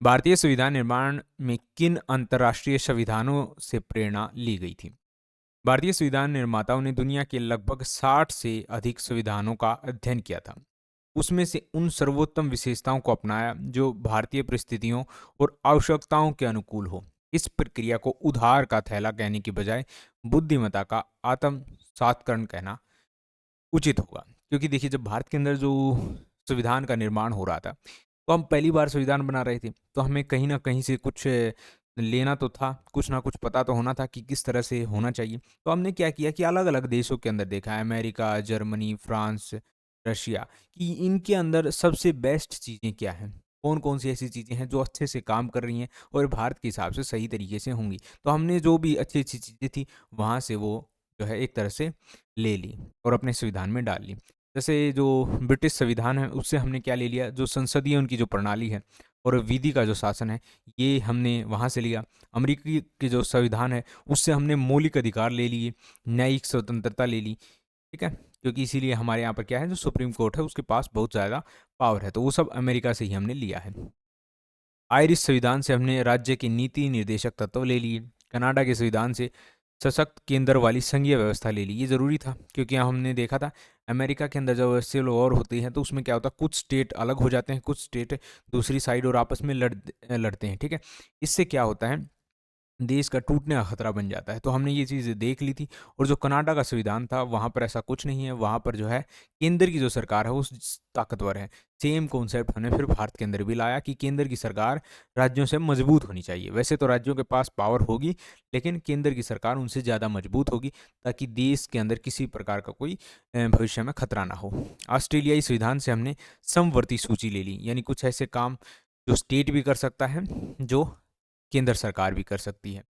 भारतीय संविधान निर्माण में किन अंतर्राष्ट्रीय संविधानों से प्रेरणा ली गई थी? भारतीय संविधान निर्माताओं ने दुनिया के लगभग 60 से अधिक संविधानों का अध्ययन किया था। उसमें से उन सर्वोत्तम विशेषताओं को अपनाया जो भारतीय परिस्थितियों और आवश्यकताओं के अनुकूल हो। इस प्रक्रिया को उधार का थैला कहने की बजाय बुद्धिमत्ता का आत्मसात्करण कहना उचित होगा, क्योंकि देखिए जब भारत के अंदर जो संविधान का निर्माण हो रहा था, तो हम पहली बार संविधान बना रहे थे, तो हमें कहीं ना कहीं से कुछ लेना तो था, कुछ ना कुछ पता तो होना था कि किस तरह से होना चाहिए। तो हमने क्या किया कि अलग अलग देशों के अंदर देखा है, अमेरिका, जर्मनी, फ्रांस, रशिया, कि इनके अंदर सबसे बेस्ट चीज़ें क्या हैं, कौन कौन सी ऐसी चीज़ें हैं जो अच्छे से काम कर रही हैं और भारत के हिसाब से सही तरीके से होंगी। तो हमने जो भी अच्छी अच्छी चीज़ें थी वहाँ से वो जो है एक तरह से ले ली और अपने संविधान में डाल ली। जैसे जो ब्रिटिश संविधान है उससे हमने क्या ले लिया, जो संसदीय उनकी जो प्रणाली है और विधि का जो शासन है, ये हमने वहाँ से लिया। अमेरिकी की जो संविधान है उससे हमने मौलिक अधिकार ले लिए, न्यायिक स्वतंत्रता ले ली, ठीक है, क्योंकि इसीलिए हमारे यहाँ पर क्या है, जो सुप्रीम कोर्ट है उसके पास बहुत ज़्यादा पावर है, तो वो सब अमेरिका से ही हमने लिया है। आयरिश संविधान से हमने राज्य के नीति निर्देशक तत्व ले लिए। कनाडा के संविधान से सशक्त केंद्र वाली संघीय व्यवस्था ले ली। ये ज़रूरी था क्योंकि हमने देखा था अमेरिका के अंदर जब सिविल वॉर होती है तो उसमें क्या होता है, कुछ स्टेट अलग हो जाते हैं, कुछ स्टेट दूसरी साइड और आपस में लड़ते हैं, ठीक है। इससे क्या होता है, देश का टूटने का खतरा बन जाता है। तो हमने ये चीज़ देख ली थी। और जो कनाडा का संविधान था वहाँ पर ऐसा कुछ नहीं है, वहाँ पर जो है केंद्र की जो सरकार है वो ताकतवर है। सेम कॉन्सेप्ट हमने फिर भारत के अंदर भी लाया कि केंद्र की सरकार राज्यों से मजबूत होनी चाहिए। वैसे तो राज्यों के पास पावर होगी, लेकिन केंद्र की सरकार उनसे ज़्यादा मजबूत होगी ताकि देश के अंदर किसी प्रकार का कोई भविष्य में खतरा ना हो। ऑस्ट्रेलियाई संविधान से हमने समवर्ती सूची ले ली, यानी कुछ ऐसे काम जो स्टेट भी कर सकता है, जो केंद्र सरकार भी कर सकती है।